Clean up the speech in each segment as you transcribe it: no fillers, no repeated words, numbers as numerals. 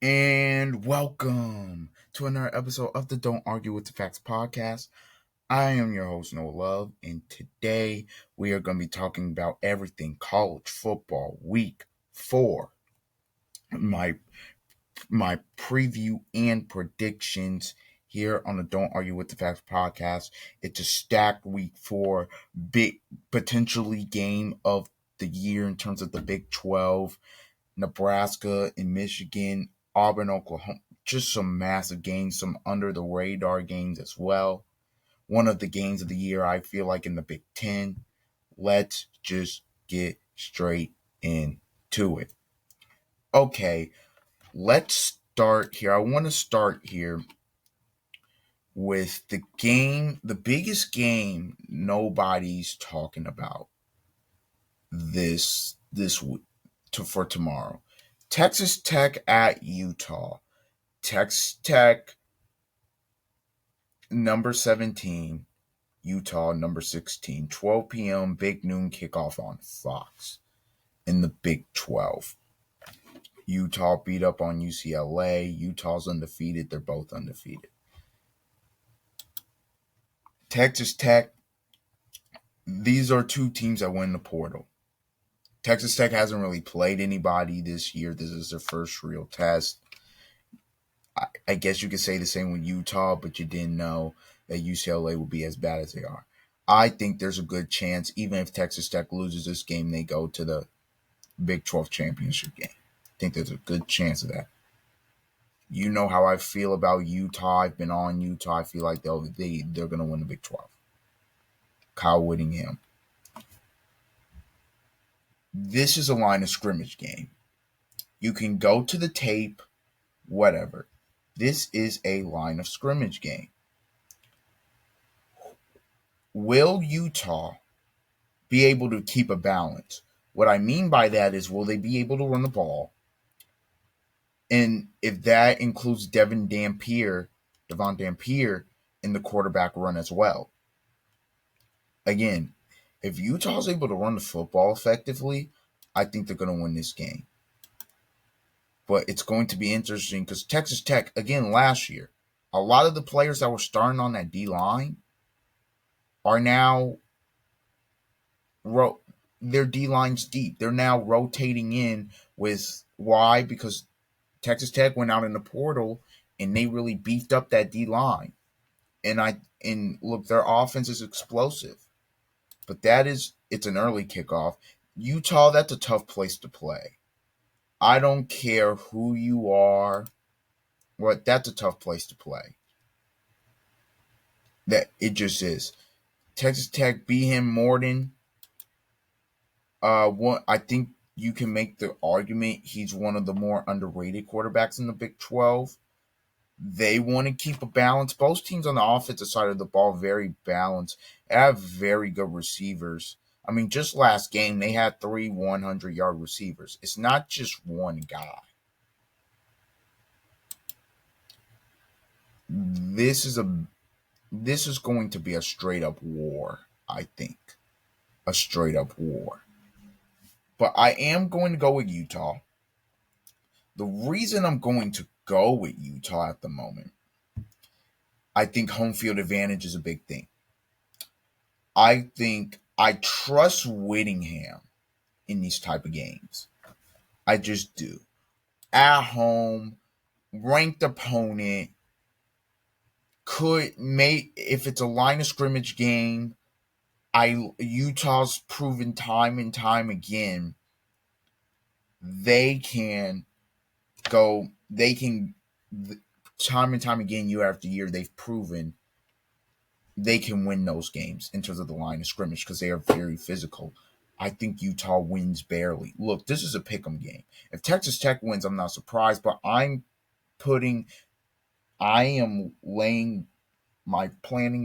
And welcome to another episode of the Don't Argue with the Facts podcast. I am your host, Noah Love, and today we are going to be talking about everything college football week 4. My my preview and predictions here on the Don't Argue with the Facts podcast. It's a stacked week 4, big potentially game of the year in terms of the Big 12. Nebraska and Michigan, Auburn, Oklahoma. Just some massive games, some under the radar games as well. One of the games of the year, I feel like, in the Big Ten. Let's just get straight into it. Okay, let's start here. I want to start here with the biggest game nobody's talking about this week for tomorrow. Texas Tech at Utah. Texas Tech number 17, Utah number 16. 12 p.m. Big Noon kickoff on Fox in the Big 12. Utah beat up on UCLA. Utah's undefeated. They're both undefeated. Texas Tech, these are two teams that win the portal. Texas Tech hasn't really played anybody this year. This is their first real test. I guess you could say the same with Utah, but you didn't know that UCLA would be as bad as they are. I think there's a good chance, even if Texas Tech loses this game, they go to the Big 12 championship game. I think there's a good chance of that. You know how I feel about Utah. I've been on Utah. I feel like they're going to win the Big 12. Kyle Whittingham. This is a line of scrimmage game. You can go to the tape, whatever. This is a line of scrimmage game. Will Utah be able to keep a balance? What I mean by that is, will they be able to run the ball? And if that includes Devon Dampier in the quarterback run as well. Again, if Utah's able to run the football effectively, I think they're going to win this game. But it's going to be interesting because Texas Tech, again, last year, a lot of the players that were starting on that D-line are now, their D-line's deep. They're now rotating in with, why? Because Texas Tech went out in the portal and they really beefed up that D-line. And look, their offense is explosive. But it's an early kickoff. Utah, that's a tough place to play. I don't care who you are. That's a tough place to play. That it just is. Texas Tech beat him more than I think you can make the argument he's one of the more underrated quarterbacks in the Big 12. They want to keep a balance. Both teams on the offensive side of the ball very balanced. They have very good receivers. I mean, just last game, they had 3 100-yard receivers. It's not just one guy. This is going to be a straight-up war, I think. A straight-up war. But I am going to go with Utah. The reason I'm going to go with Utah at the moment, I think home field advantage is a big thing. I trust Whittingham in these type of games. I just do. At home, ranked opponent, if it's a line of scrimmage game, Utah's proven time and time again time and time again, year after year, they've proven they can win those games in terms of the line of scrimmage because they are very physical. I think Utah wins barely. Look, this is a pick'em game. If Texas Tech wins, I'm not surprised, but I am planting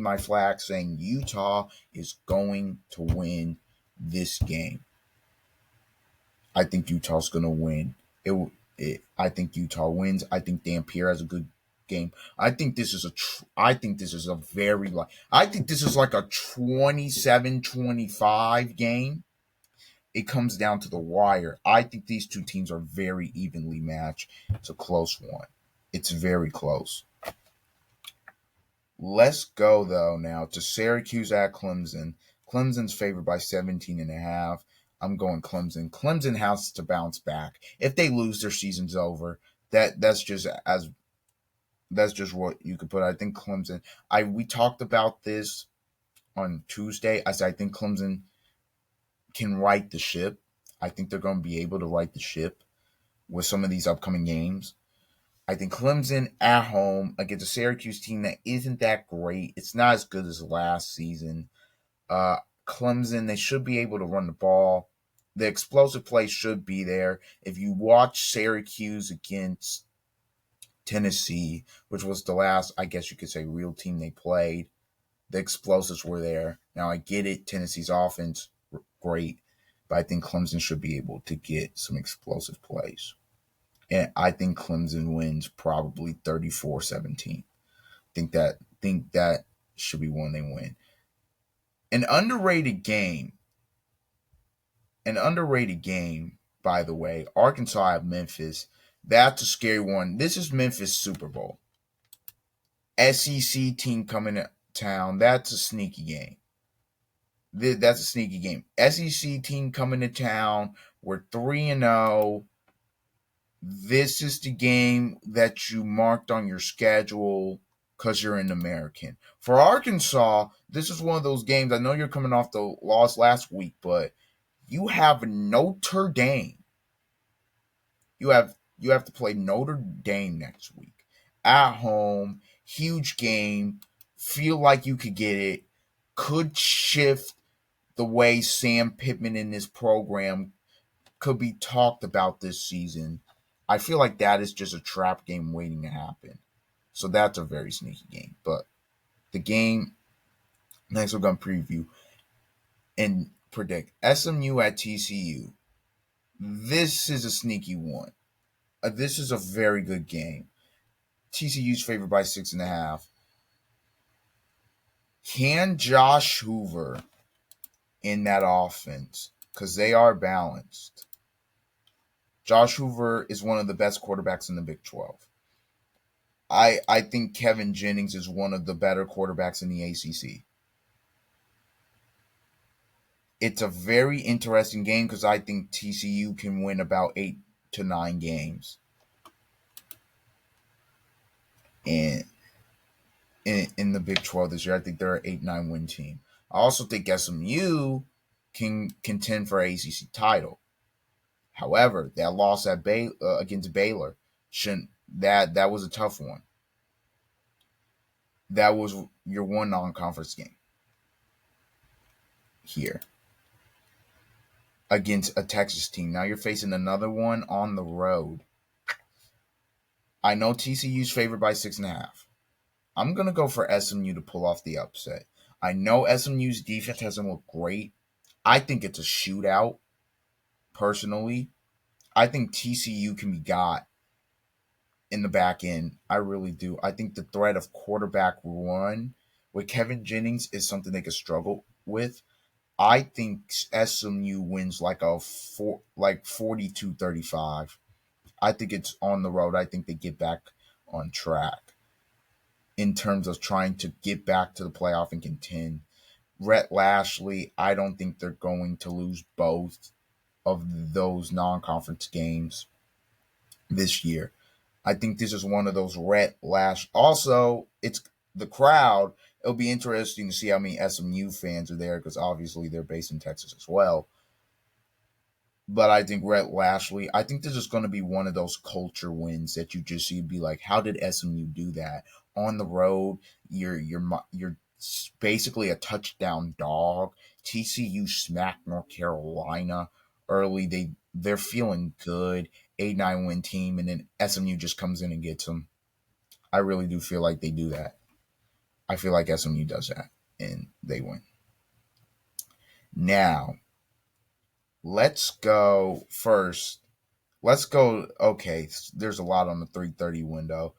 my flag saying Utah is going to win this game. I think Utah's going to win. I think Utah wins. I think Dampier has a good game. I think this is like a 27-25 game. it comes down to the wire. I think these two teams are very evenly matched. It's a close one. It's very close. Let's go though now to Syracuse at Clemson. Clemson's favored by 17 and a half. I'm going Clemson. Clemson has to bounce back. If they lose, their season's over. That's just what you could put. I think Clemson. We talked about this on Tuesday. I said I think Clemson can right the ship. I think they're going to be able to right the ship with some of these upcoming games. I think Clemson at home against a Syracuse team that isn't that great. It's not as good as last season. Uh, Clemson, they should be able to run the ball. The explosive play should be there. If you watch Syracuse against Tennessee, which was the last, I guess you could say, real team they played, the explosives were there. Now, I get it. Tennessee's offense, great. But I think Clemson should be able to get some explosive plays. And I think Clemson wins probably 34-17. Think that should be one they win. An underrated game, by the way, Arkansas at Memphis. That's a scary one. This is Memphis Super Bowl. SEC team coming to town. That's a sneaky game. That's a sneaky game. SEC team coming to town. We're 3-0. This is the game that you marked on your schedule because you're an American. For Arkansas, this is one of those games. I know you're coming off the loss last week, but you have Notre Dame. You have to play Notre Dame next week at home. Huge game. Feel like you could get it. Could shift the way Sam Pittman in this program could be talked about this season. I feel like that is just a trap game waiting to happen. So that's a very sneaky game. But the game next we're going to preview and predict SMU at TCU. This is a sneaky one. This is a very good game. TCU's favored by 6.5. Can Josh Hoover in that offense, because they are balanced. Josh Hoover is one of the best quarterbacks in the Big 12. I think Kevin Jennings is one of the better quarterbacks in the ACC. It's a very interesting game because I think TCU can win about 8 to 9 games. And in the Big 12 this year, I think they're an 8-9 win team. I also think SMU can contend for ACC title. However, that loss at against Baylor shouldn't. That was a tough one. That was your one non-conference game here against a Texas team. Now you're facing another one on the road. I know TCU's favored by 6.5. I'm gonna go for SMU to pull off the upset. I know SMU's defense hasn't looked great. I think it's a shootout. Personally, I think TCU can be got in the back end. I really do. I think the threat of quarterback run with Kevin Jennings is something they could struggle with. I think SMU wins like 42-35. I think it's on the road. I think they get back on track in terms of trying to get back to the playoff and contend. Rhett Lashley, I don't think they're going to lose both of those non-conference games this year. I think this is one of those Rhett Lash. Also, it's the crowd. It'll be interesting to see how many SMU fans are there because obviously they're based in Texas as well. But I think Rhett Lashley, I think this is going to be one of those culture wins that you just see be like, how did SMU do that? On the road, you're basically a touchdown dog. TCU smacked North Carolina early. They're feeling good. 8-9 win team, and then SMU just comes in and gets them. I really do feel like they do that. I feel like SMU does that, and they win. Now, let's go first. Okay, there's a lot on the 3:30 window.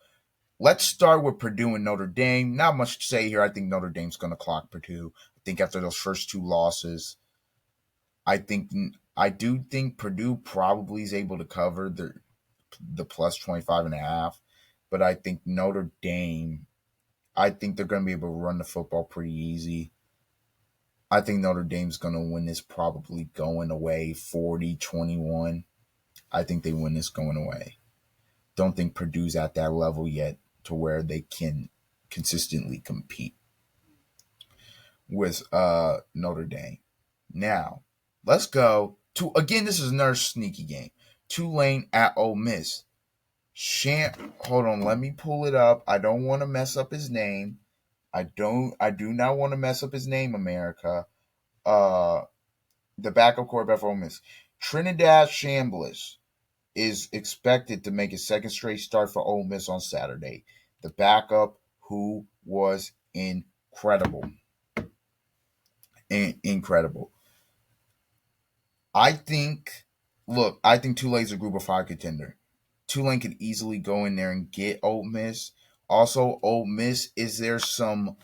Let's start with Purdue and Notre Dame. Not much to say here. I think Notre Dame's going to clock Purdue. I think after those first two losses, I think I do think Purdue probably is able to cover the plus 25.5, but I think Notre Dame, I think they're going to be able to run the football pretty easy. I think Notre Dame's going to win this probably going away 40-21. I think they win this going away. Don't think Purdue's at that level yet to where they can consistently compete with Notre Dame. Now, let's go to again. This is another sneaky game. Tulane at Ole Miss. Hold on, let me pull it up. I don't want to mess up his name. I do not want to mess up his name, America. Uh the backup quarterback for Ole Miss. Trinidad Chambliss is expected to make his second straight start for Ole Miss on Saturday. The backup who was incredible. Incredible. I think I think Tulane's a group of five contender. Tulane could easily go in there and get Ole Miss. Also, Ole Miss, is there some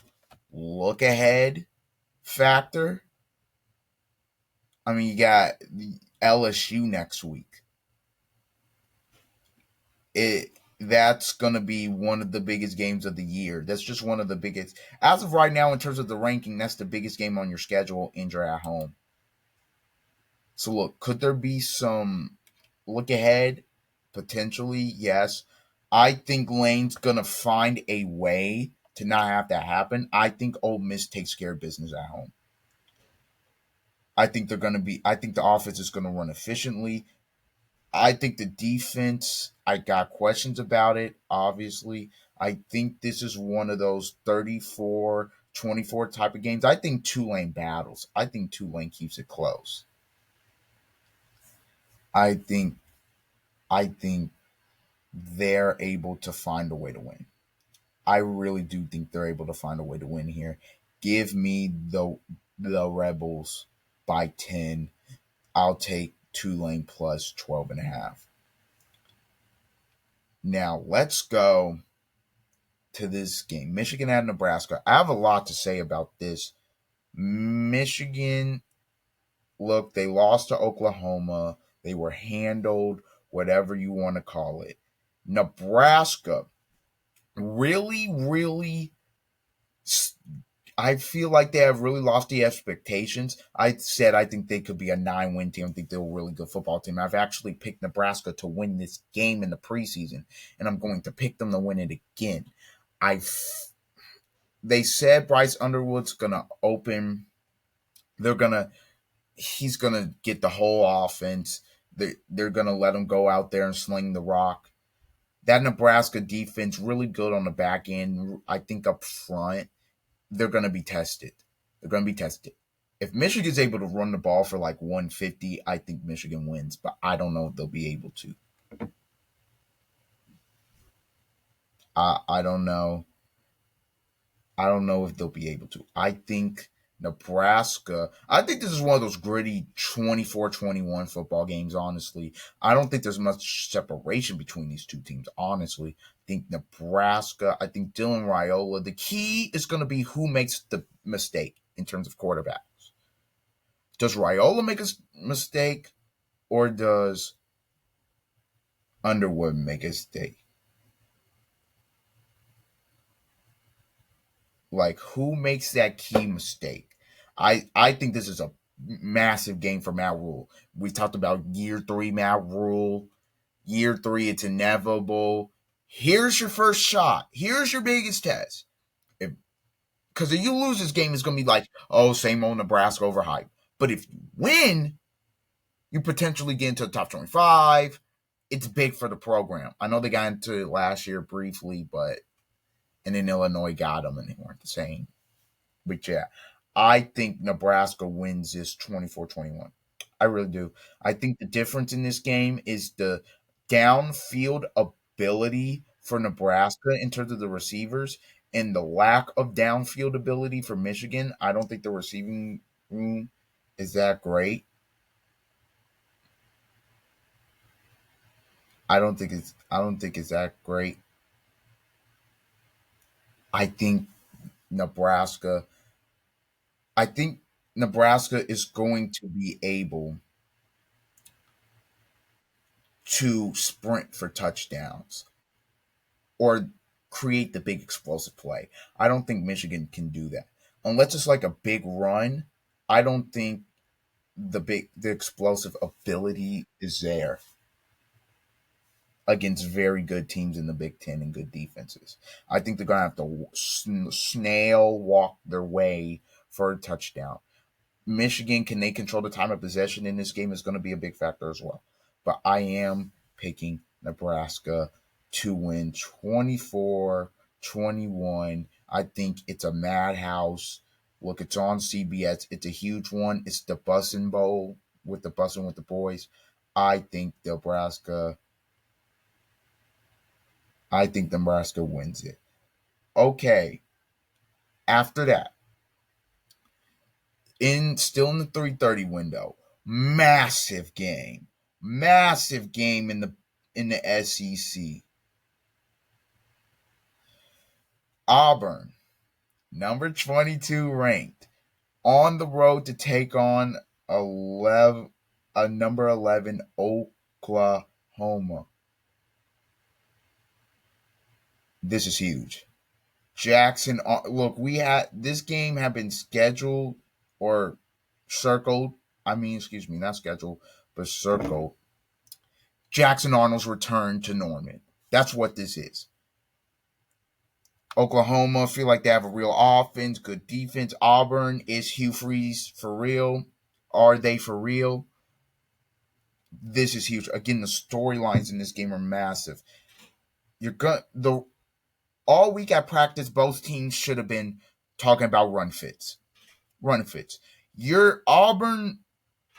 look ahead factor? I mean, you got LSU next week. That's gonna be one of the biggest games of the year. That's just one of the biggest as of right now in terms of the ranking. That's the biggest game on your schedule, and you're at home. So could there be some look ahead? Potentially, yes. I think Lane's gonna find a way to not have that happen. I think Ole Miss takes care of business at home. I think they're gonna be. I think the offense is gonna run efficiently. I think the defense, I got questions about it, obviously. I think this is one of those 34-24 type of games. I think Tulane battles. I think Tulane keeps it close. I think I think they're able to find a way to win. I really do think they're able to find a way to win here. Give me the Rebels by 10. I'll take Tulane plus 12.5. Now let's go to this game. Michigan at Nebraska. I have a lot to say about this. Michigan, they lost to Oklahoma. They were handled, whatever you want to call it. Nebraska, really, really, I feel like they have really lofty expectations. I said I think they could be a 9-win team. I think they're a really good football team. I've actually picked Nebraska to win this game in the preseason, and I'm going to pick them to win it again. I They said Bryce Underwood's gonna open. They're gonna He's gonna get the whole offense. They're gonna let him go out there and sling the rock. That Nebraska defense really good on the back end. I think up front they're gonna be tested. They're gonna be tested. If Michigan's able to run the ball for like 150, I think Michigan wins, but I don't know if they'll be able to. I don't know. I don't know if they'll be able to. I think I think this is one of those gritty 24-21 football games, honestly. I don't think there's much separation between these two teams, honestly. I think I think Dylan Raiola, the key is going to be who makes the mistake in terms of quarterbacks. Does Raiola make a mistake or does Underwood make a mistake? Like, who makes that key mistake? I think this is a massive game for Matt Rule. We talked about year 3 Matt Rule. Year 3, it's inevitable. Here's your first shot. Here's your biggest test. Because if you lose this game, it's going to be like, oh, same old Nebraska overhyped. But if you win, you potentially get into the top 25. It's big for the program. I know they got into it last year briefly, and then Illinois got them and they weren't the same. But yeah, I think Nebraska wins this 24-21. I really do. I think the difference in this game is the downfield ability for Nebraska in terms of the receivers and the lack of downfield ability for Michigan. I don't think the receiving room is that great. I don't think it's that great. I think Nebraska I think Nebraska is going to be able to sprint for touchdowns or create the big explosive play. I don't think Michigan can do that. Unless it's like a big run, I don't think the explosive ability is there against very good teams in the Big Ten and good defenses. I think they're gonna have to snail walk their way for a touchdown. Michigan, can they control the time of possession in this game is going to be a big factor as well. But I am picking Nebraska to win 24-21. I think it's a madhouse. Look, it's on CBS. It's a huge one. It's the Bussin' Bowl with the Bussin' with the Boys. I think Nebraska. I think Nebraska wins it. Okay. After that, still in the 3:30 window. Massive game in the SEC. Auburn, number 22 ranked, on the road to take on a number 11 Oklahoma. This is huge. Jackson, look, this game had been scheduled or circled. Excuse me, not scheduled, but circled. Jackson Arnold's return to Norman. That's what this is. Oklahoma feel like they have a real offense, good defense. Auburn, is Hugh Freeze for real? Are they for real? This is huge. Again, the storylines in this game are massive. All week at practice, both teams should have been talking about run fits. Your Auburn,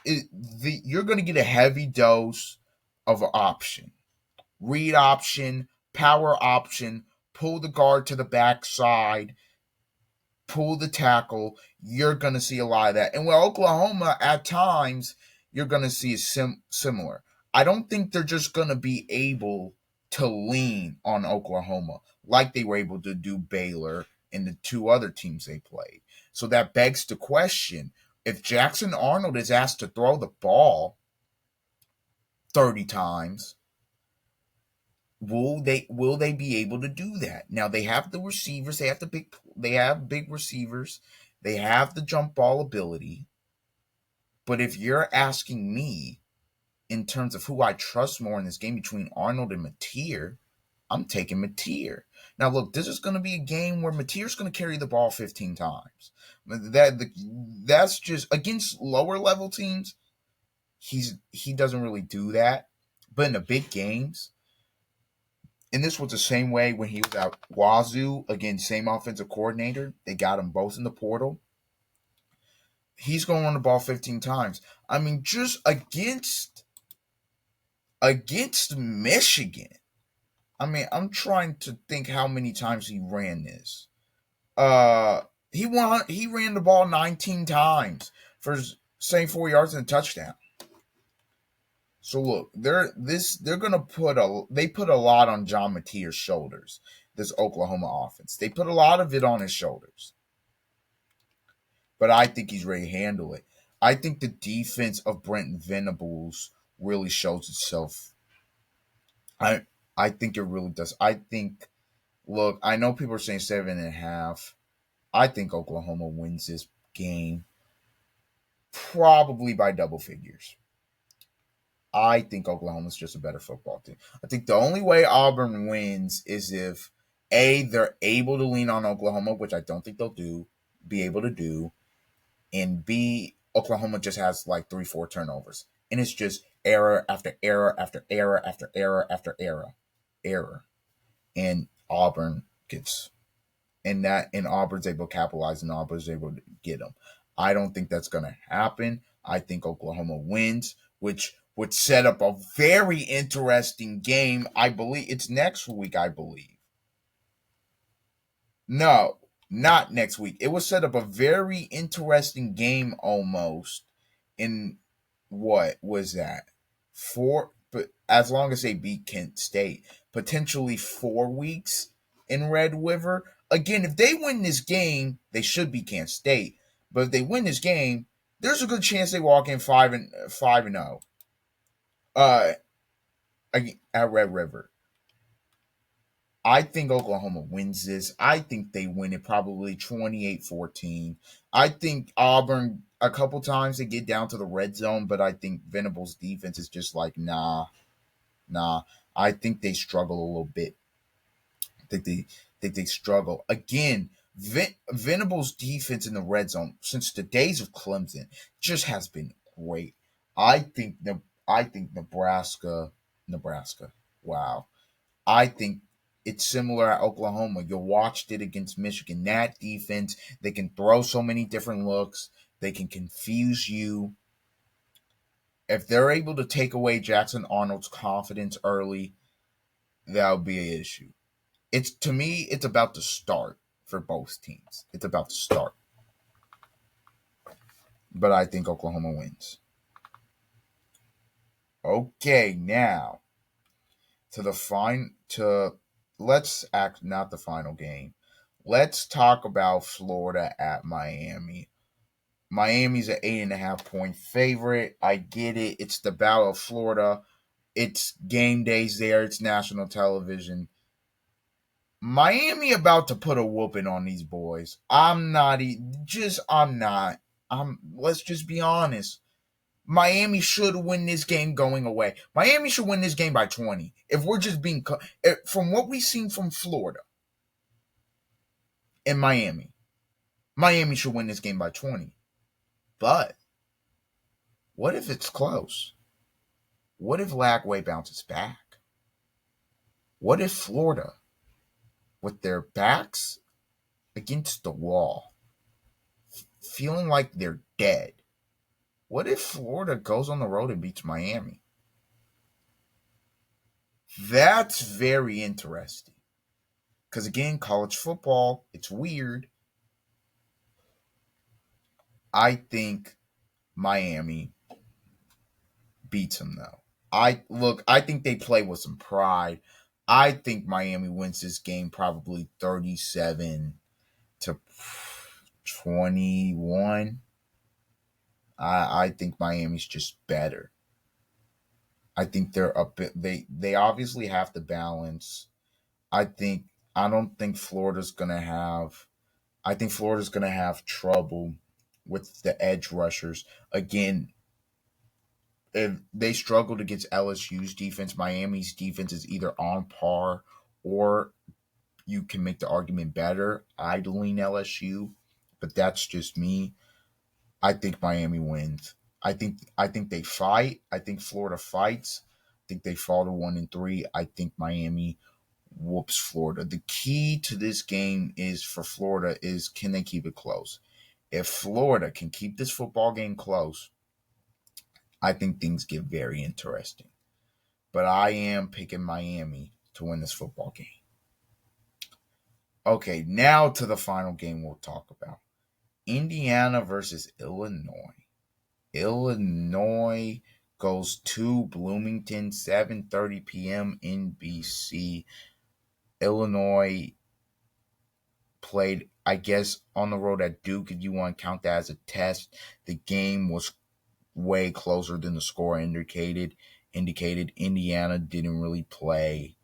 you're going to get a heavy dose of option, read option, power option, pull the guard to the backside, pull the tackle. You're going to see a lot of that. And with Oklahoma, at times, you're going to see similar. I don't think they're just going to be able to lean on Oklahoma like they were able to do Baylor and the two other teams they played. So that begs the question, if Jackson Arnold is asked to throw the ball 30 times, will they be able to do that? Now they have the receivers, they have big receivers, they have the jump ball ability. But if you're asking me in terms of who I trust more in this game between Arnold and Mateer, I'm taking Mateer. Now look, this is going to be a game where Mateer's going to carry the ball 15 times. That's just against lower level teams. He doesn't really do that. But in the big games, and this was the same way when he was at Wazoo, again, same offensive coordinator. They got him both in the portal. He's going to run the ball 15 times. Just against Michigan. I'm trying to think how many times he ran this. He ran the ball 19 times for same 4 yards and a touchdown. So look, they put a lot on John Mateer's shoulders. This Oklahoma offense, they put a lot of it on his shoulders. But I think he's ready to handle it. I think the defense of Brent Venables really shows itself. I think it really does. Look, I know people are saying 7.5. I think Oklahoma wins this game probably by double figures. I think Oklahoma's just a better football team. I think the only way Auburn wins is if A, they're able to lean on Oklahoma, which I don't think they'll be able to do, and B, Oklahoma just has like 3-4 turnovers. And it's just error after error after error after error after error. And Auburn's able to capitalize and Auburn's able to get them. I don't think that's going to happen. I think Oklahoma wins, which would set up a very interesting game. I believe it's next week, I believe. No, not next week. It would set up a very interesting game almost in what was that? But as long as they beat Kent State, potentially 4 weeks in Red River. Again, if they win this game, they should beat Kent State. But if they win this game, there's a good chance they walk in 5-0. at Red River. I think Oklahoma wins this. I think they win it probably 28-14. I think Auburn, a couple times they get down to the red zone, but I think Venable's defense is just like, nah, nah. I think they struggle a little bit. I think they struggle. Again, Venable's defense in the red zone since the days of Clemson just has been great. I think Nebraska. Wow. I think it's similar at Oklahoma. You watched it against Michigan. That defense, they can throw so many different looks. They can confuse you. If they're able to take away Jackson Arnold's confidence early, that'll be an issue. It's to me, it's about to start for both teams. It's about to start. But I think Oklahoma wins. Okay, now to the fine to let's act not the final game. Let's talk about Florida at Miami. Miami's an 8.5 point favorite. I get it. It's the Battle of Florida. It's game days there. It's national television. Miami about to put a whooping on these boys. I'm not. Let's just be honest. Miami should win this game going away. Miami should win this game by 20. If we're just being from what we've seen from Florida and Miami should win this game by 20. But what if it's close? What if Lagway bounces back? What if Florida, with their backs against the wall, feeling like they're dead, what if Florida goes on the road and beats Miami? That's very interesting. Because again, college football, it's weird. I think Miami beats them though. I think they play with some pride. I think Miami wins this game probably 37-21. I think Miami's just better. I think they're a bit they obviously have to balance. I think I don't think Florida's gonna have I think Florida's gonna have trouble with the edge rushers. Again, if they struggled against LSU's defense, Miami's defense is either on par or you can make the argument better idling LSU, but that's just me. I think Miami wins. I think they fight. I think Florida fights. I think they fall to 1-3. I think Miami whoops Florida. The key to this game is for Florida is can they keep it close? If Florida can keep this football game close, I think things get very interesting. But I am picking Miami to win this football game. Okay, now to the final game we'll talk about. Indiana versus Illinois. Illinois goes to Bloomington, 7:30 p.m. NBC. Illinois played, I guess, on the road at Duke, if you want to count that as a test. The game was way closer than the score indicated. Indiana didn't really play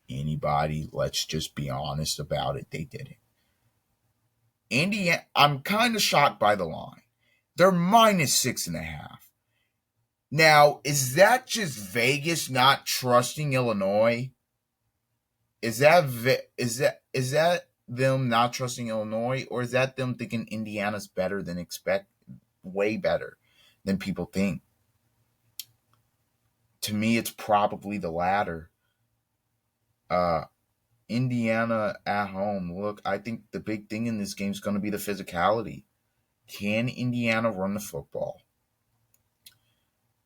anybody. Let's just be honest about it. They didn't. Indiana, I'm kind of shocked by the line. They're -6.5. Now, is that just Vegas not trusting Illinois? Is that them not trusting Illinois, or is that them thinking Indiana's better than expect, way better than people think? To me, it's probably the latter. Uh, Indiana at home. Look, I think the big thing in this game is going to be the physicality. Can Indiana run the football?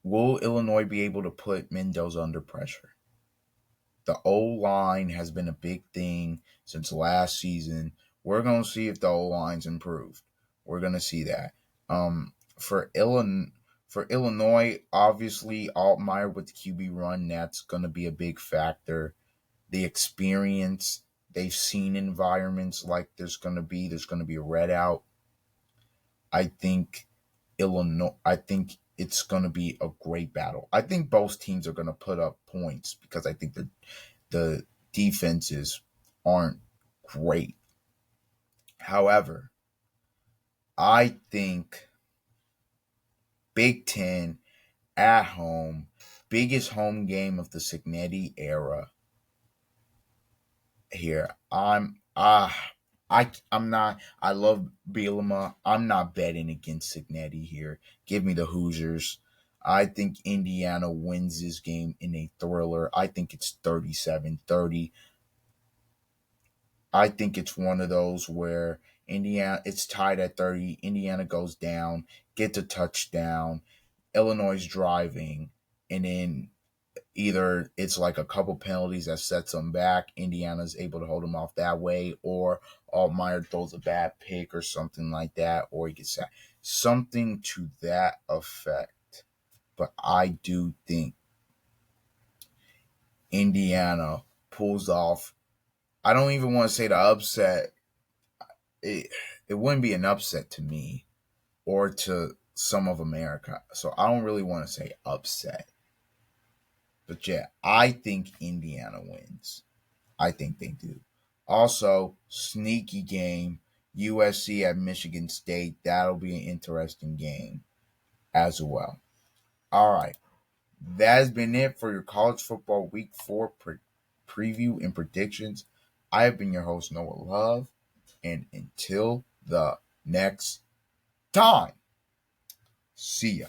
Will Illinois be able to put Mendoza under pressure? The O-line has been a big thing since last season. We're going to see if the O-line's improved. We're going to see that. For Illinois, obviously Altmaier with the QB run, that's going to be a big factor. The experience, they've seen environments like there's going to be a red out. I think it's going to be a great battle. I think both teams are going to put up points because I think the defenses aren't great. However, I think Big Ten at home, biggest home game of the Signetti era here. I'm not. I love Bielema. I'm not betting against Signetti here. Give me the Hoosiers. I think Indiana wins this game in a thriller. I think it's 37-30. I think it's one of those where Indiana it's tied at 30. Indiana goes down, gets a touchdown. Illinois is driving, and then either it's like a couple penalties that sets them back. Indiana's able to hold them off that way, or Altmaier throws a bad pick or something like that, or he gets sacked. Something to that effect. But I do think Indiana pulls off. I don't even want to say the upset. It, it wouldn't be an upset to me or to some of America. So I don't really want to say upset. But yeah, I think Indiana wins. I think they do. Also, sneaky game, USC at Michigan State. That'll be an interesting game as well. All right. That has been it for your college football week 4 preview and predictions. I have been your host, Noah Love. And until the next time, see ya.